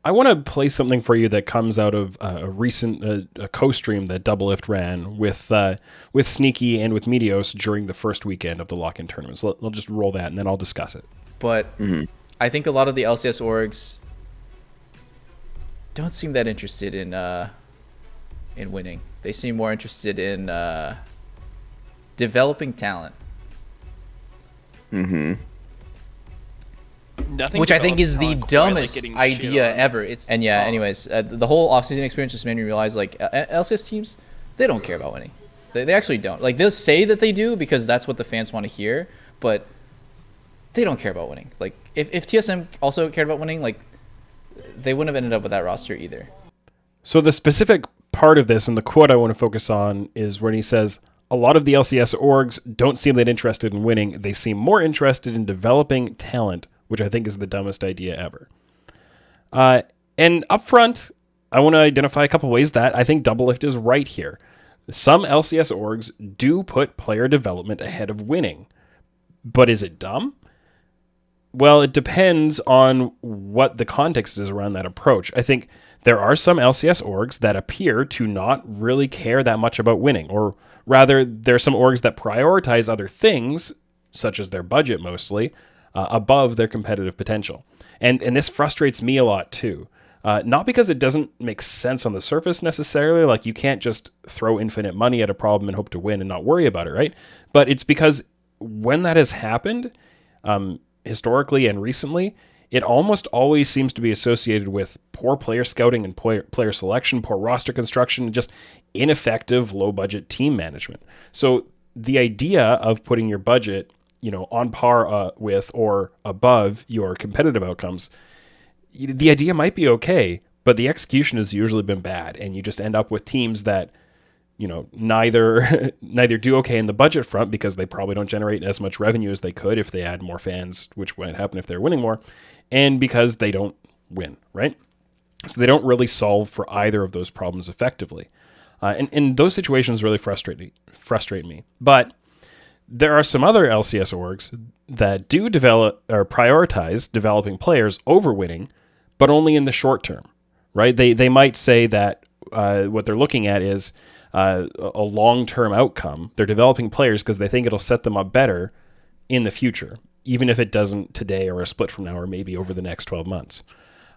I want to play something for you that comes out of a recent a co-stream that Doublelift ran with Sneaky and with Meteos during the first weekend of the lock-in tournament. So I'll just roll that and then I'll discuss it. But I think a lot of the LCS orgs don't seem that interested in winning. They seem more interested in developing talent. Which I think is the dumbest idea ever. Anyways, the whole offseason experience just made me realize, like, LCS teams, they don't care about winning. They actually don't. Like, they'll say that they do because that's what the fans want to hear, but they don't care about winning. Like, if TSM also cared about winning, like, they wouldn't have ended up with that roster either. So the specific part of this and the quote I want to focus on is when he says, a lot of the LCS orgs don't seem that interested in winning. They seem more interested in developing talent, which I think is the dumbest idea ever. And up front, I want to identify a couple ways that I think Doublelift is right here. Some LCS orgs do put player development ahead of winning. But is it dumb? Well, it depends on what the context is around that approach. I think there are some LCS orgs that appear to not really care that much about winning, or rather, there are some orgs that prioritize other things, such as their budget mostly, above their competitive potential. And this frustrates me a lot too. Not because it doesn't make sense on the surface necessarily, like you can't just throw infinite money at a problem and hope to win and not worry about it, right? But it's because when that has happened, historically and recently, it almost always seems to be associated with poor player scouting and player selection, poor roster construction, and just ineffective low-budget team management. So the idea of putting your budget, on par with or above your competitive outcomes, the idea might be okay, but the execution has usually been bad, and you just end up with teams that, neither do okay in the budget front because they probably don't generate as much revenue as they could if they add more fans, which might happen if they're winning more, and because they don't win, right? So they don't really solve for either of those problems effectively. And those situations really frustrate me. But there are some other LCS orgs that do develop or prioritize developing players over winning, but only in the short term, right? They might say that what they're looking at is a long-term outcome. They're developing players because they think it'll set them up better in the future, even if it doesn't today or a split from now or maybe over the next 12 months.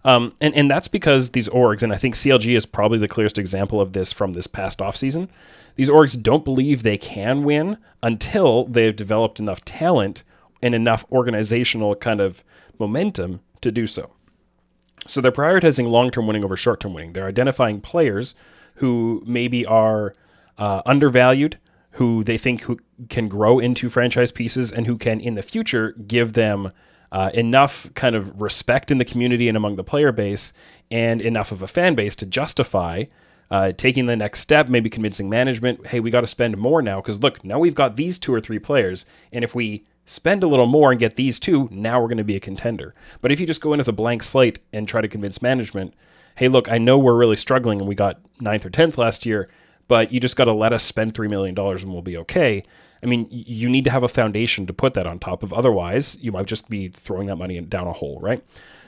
And that's because these orgs, and I think CLG is probably the clearest example of this from this past offseason, these orgs don't believe they can win until they've developed enough talent and enough organizational kind of momentum to do so. So they're prioritizing long-term winning over short-term winning. They're identifying players who maybe are undervalued, who they think who can grow into franchise pieces, and who can, in the future, give them enough kind of respect in the community and among the player base, and enough of a fan base to justify taking the next step, maybe convincing management, hey, we got to spend more now, because look, now we've got these 2 or 3 players, and if we spend a little more and get these 2, now we're going to be a contender. But if you just go in with a blank slate and try to convince management, hey, look, I know we're really struggling and we got 9th or 10th last year, but you just got to let us spend $3 million and we'll be okay. I mean, you need to have a foundation to put that on top of. Otherwise, you might just be throwing that money down a hole, right?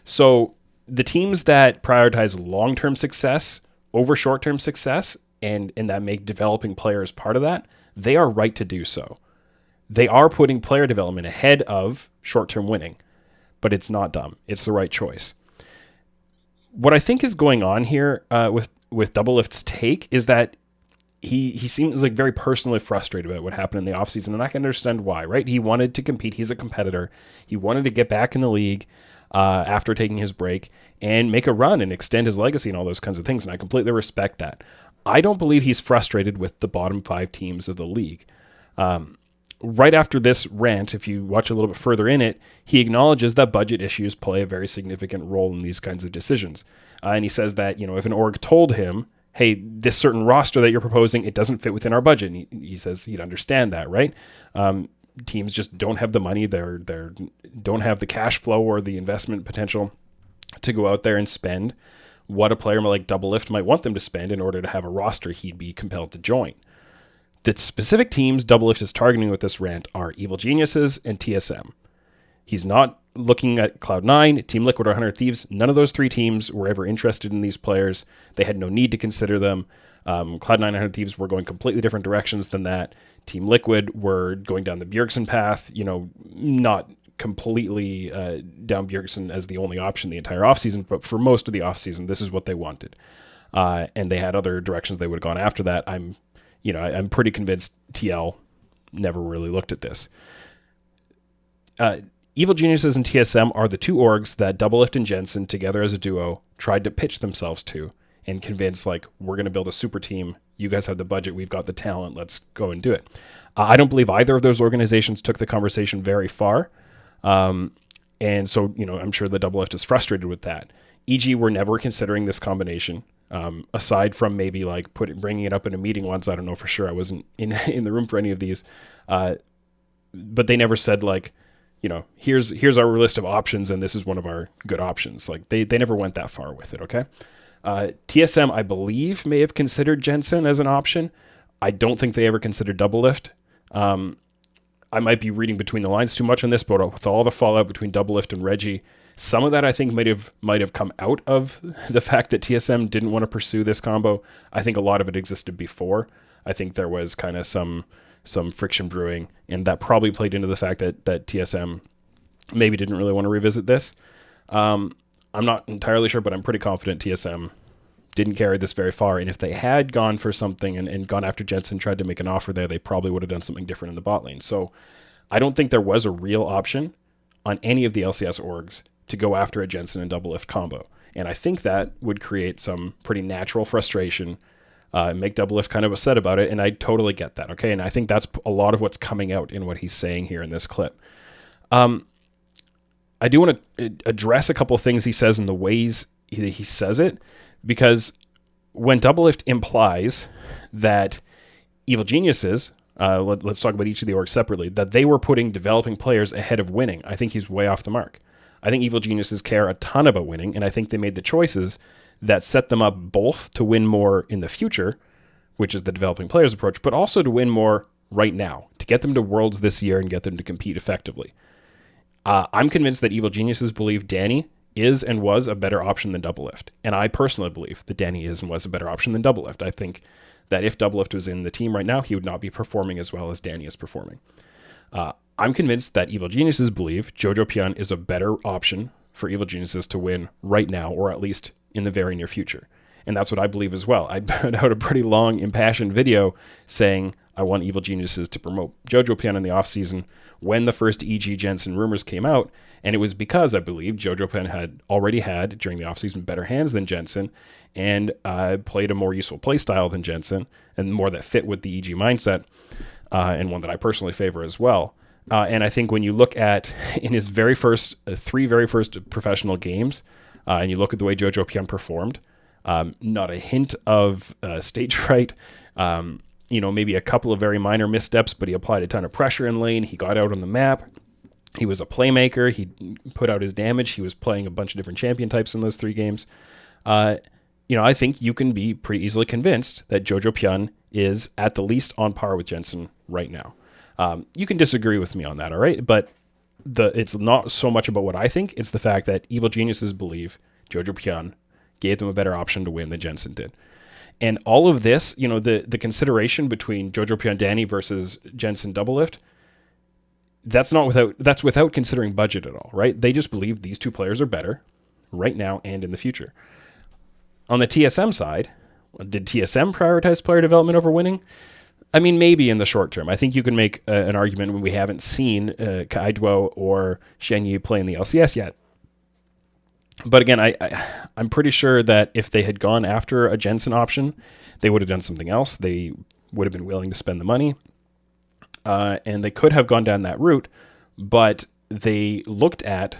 So the teams that prioritize long-term success over short-term success and that make developing players part of that, they are right to do so. They are putting player development ahead of short-term winning, but it's not dumb. It's the right choice. What I think is going on here with Doublelift's take is that he seems like very personally frustrated about what happened in the offseason, and I can understand why, right? He wanted to compete. He's a competitor. He wanted to get back in the league after taking his break and make a run and extend his legacy and all those kinds of things, and I completely respect that. I don't believe he's frustrated with the bottom 5 teams of the league. Right after this rant, if you watch a little bit further in it, he acknowledges that budget issues play a very significant role in these kinds of decisions. And he says that, if an org told him, hey, this certain roster that you're proposing, it doesn't fit within our budget, and he says he'd understand that, right? Teams just don't have the money, they don't have the cash flow or the investment potential to go out there and spend what a player like Doublelift might want them to spend in order to have a roster he'd be compelled to join. The specific teams Doublelift is targeting with this rant are Evil Geniuses and TSM. He's not looking at Cloud9, Team Liquid, or 100 Thieves, none of those three teams were ever interested in these players. They had no need to consider them. Cloud9 and 100 Thieves were going completely different directions than that. Team Liquid were going down the Bjergsen path, not completely down Bjergsen as the only option the entire offseason, but for most of the offseason, this is what they wanted. And they had other directions they would have gone after that. I'm pretty convinced TL never really looked at this. Evil Geniuses and TSM are the two orgs that Doublelift and Jensen, together as a duo, tried to pitch themselves to and convince, we're going to build a super team. You guys have the budget. We've got the talent. Let's go and do it. I don't believe either of those organizations took the conversation very far. And so, I'm sure the Doublelift is frustrated with that. EG were never considering this combination. Aside from maybe bringing it up in a meeting once. I don't know for sure. I wasn't in the room for any of these. But they never said here's our list of options and this is one of our good options. They never went that far with it. Okay. TSM, I believe, may have considered Jensen as an option. I don't think they ever considered Doublelift. I might be reading between the lines too much on this, but with all the fallout between Doublelift and Reggie, some of that I think might have come out of the fact that TSM didn't want to pursue this combo. I think a lot of it existed before. I think there was kind of some friction brewing, and that probably played into the fact that TSM maybe didn't really want to revisit this. I'm not entirely sure, but I'm pretty confident TSM didn't carry this very far. And if they had gone for something and gone after Jensen, tried to make an offer there, they probably would have done something different in the bot lane. So I don't think there was a real option on any of the LCS orgs to go after a Jensen and Doublelift combo. And I think that would create some pretty natural frustration, make Doublelift kind of upset about it. And I totally get that. Okay. And I think that's a lot of what's coming out in what he's saying here in this clip. I do want to address a couple of things he says in the ways he says it, because when Doublelift implies that Evil Geniuses, let's talk about each of the orgs separately, that they were putting developing players ahead of winning, I think he's way off the mark. I think Evil Geniuses care a ton about winning, and I think they made the choices that set them up both to win more in the future, which is the developing players approach, but also to win more right now, to get them to Worlds this year and get them to compete effectively. I'm convinced that Evil Geniuses believe Danny is and was a better option than Doublelift. And I personally believe that Danny is and was a better option than Doublelift. I think that if Doublelift was in the team right now, he would not be performing as well as Danny is performing. I'm convinced that Evil Geniuses believe Jojo Pion is a better option for Evil Geniuses to win right now, or at least in the very near future. And that's what I believe as well. I put out a pretty long, impassioned video saying I want Evil Geniuses to promote Jojo Pion in the offseason when the first EG Jensen rumors came out. And it was because I believe Jojo Pion had already had, during the offseason, better hands than Jensen and played a more useful playstyle than Jensen and more that fit with the EG mindset, and one that I personally favor as well. And I think when you look at in his very first professional games, and you look at the way Jojo Pion performed, not a hint of stage fright, maybe a couple of very minor missteps, but he applied a ton of pressure in lane. He got out on the map. He was a playmaker. He put out his damage. He was playing a bunch of different champion types in those 3 games. I think you can be pretty easily convinced that Jojo Pion is at the least on par with Jensen right now. You can disagree with me on that, all right? But it's not so much about what I think. It's the fact that Evil Geniuses believe Jojo Pion gave them a better option to win than Jensen did. And all of this, the consideration between Jojo Pion Danny versus Jensen Doublelift, that's without considering budget at all, right? They just believe these 2 players are better right now and in the future. On the TSM side, did TSM prioritize player development over winning? I mean, maybe in the short term. I think you can make an argument when we haven't seen Kaiduo or Shenyi play in the LCS yet. But again, I'm pretty sure that if they had gone after a Jensen option, they would have done something else. They would have been willing to spend the money. And they could have gone down that route, but they looked at,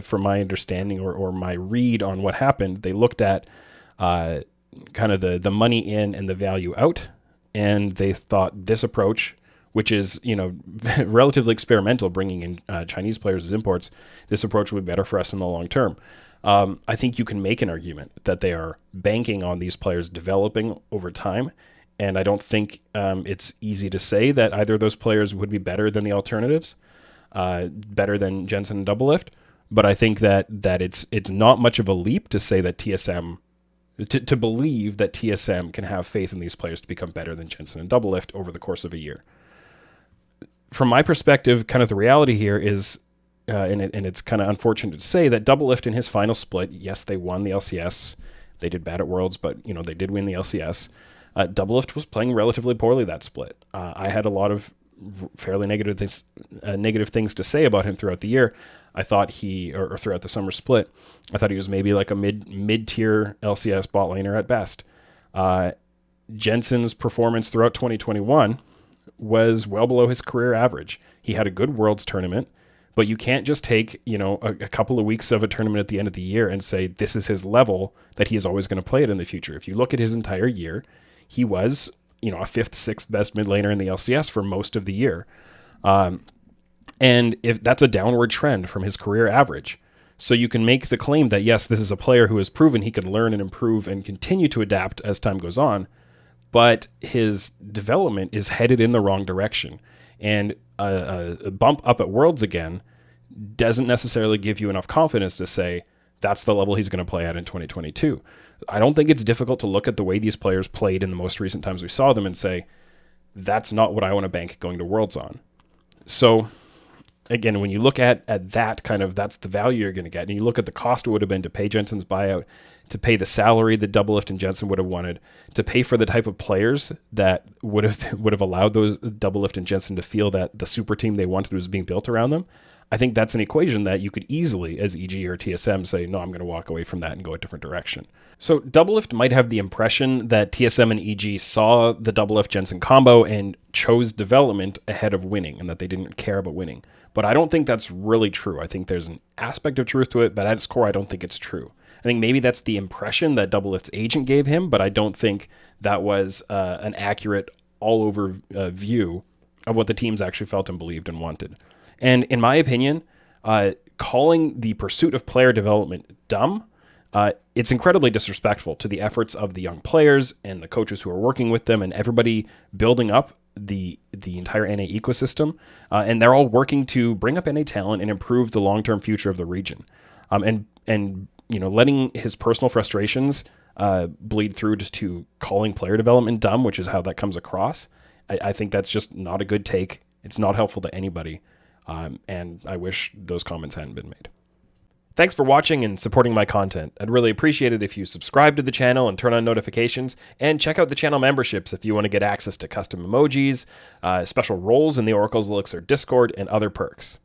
from my understanding or my read on what happened, they looked at kind of the money in and the value out, and they thought this approach, which is relatively experimental, bringing in Chinese players as imports, this approach would be better for us in the long term. I think you can make an argument that they are banking on these players developing over time. And I don't think it's easy to say that either of those players would be better than the alternatives, better than Jensen and Doublelift. But I think that it's not much of a leap to say that TSM to believe that TSM can have faith in these players to become better than Jensen and Doublelift over the course of a year. From my perspective, kind of the reality here is, and it's kind of unfortunate to say that Doublelift in his final split, yes, they won the LCS. They did bad at Worlds, but they did win the LCS. Doublelift was playing relatively poorly that split. I had a lot of fairly negative things to say about him throughout the year. I thought or throughout the summer split, I thought he was maybe like a mid-tier LCS bot laner at best. Jensens' performance throughout 2021 was well below his career average. He had a good Worlds tournament, but you can't just take, a couple of weeks of a tournament at the end of the year and say this is his level that he is always going to play it in the future. If you look at his entire year, he was, a fifth, sixth best mid laner in the LCS for most of the year. And if that's a downward trend from his career average. So you can make the claim that, yes, this is a player who has proven he can learn and improve and continue to adapt as time goes on, but his development is headed in the wrong direction. And a bump up at Worlds again doesn't necessarily give you enough confidence to say that's the level he's going to play at in 2022. I don't think it's difficult to look at the way these players played in the most recent times we saw them and say, that's not what I want to bank going to Worlds on. So again, when you look at that kind of, that's the value you're going to get. And you look at the cost it would have been to pay Jensen's buyout, to pay the salary that Doublelift and Jensen would have wanted, to pay for the type of players that would have allowed those Doublelift and Jensen to feel that the super team they wanted was being built around them. I think that's an equation that you could easily, as EG or TSM, say, no, I'm going to walk away from that and go a different direction. So Doublelift might have the impression that TSM and EG saw the Doublelift Jensen combo and chose development ahead of winning, and that they didn't care about winning. But I don't think that's really true. I think there's an aspect of truth to it, but at its core, I don't think it's true. I think maybe that's the impression that Doublelift's agent gave him, but I don't think that was an accurate all-over view of what the teams actually felt and believed and wanted. And in my opinion, calling the pursuit of player development dumb, it's incredibly disrespectful to the efforts of the young players and the coaches who are working with them and everybody building up the entire NA ecosystem. And they're all working to bring up NA talent and improve the long-term future of the region. And letting his personal frustrations bleed through to calling player development dumb, which is how that comes across. I think that's just not a good take. It's not helpful to anybody. And I wish those comments hadn't been made. Thanks for watching and supporting my content. I'd really appreciate it if you subscribe to the channel and turn on notifications, and check out the channel memberships if you want to get access to custom emojis, special roles in the Oracle's Elixir Discord, and other perks.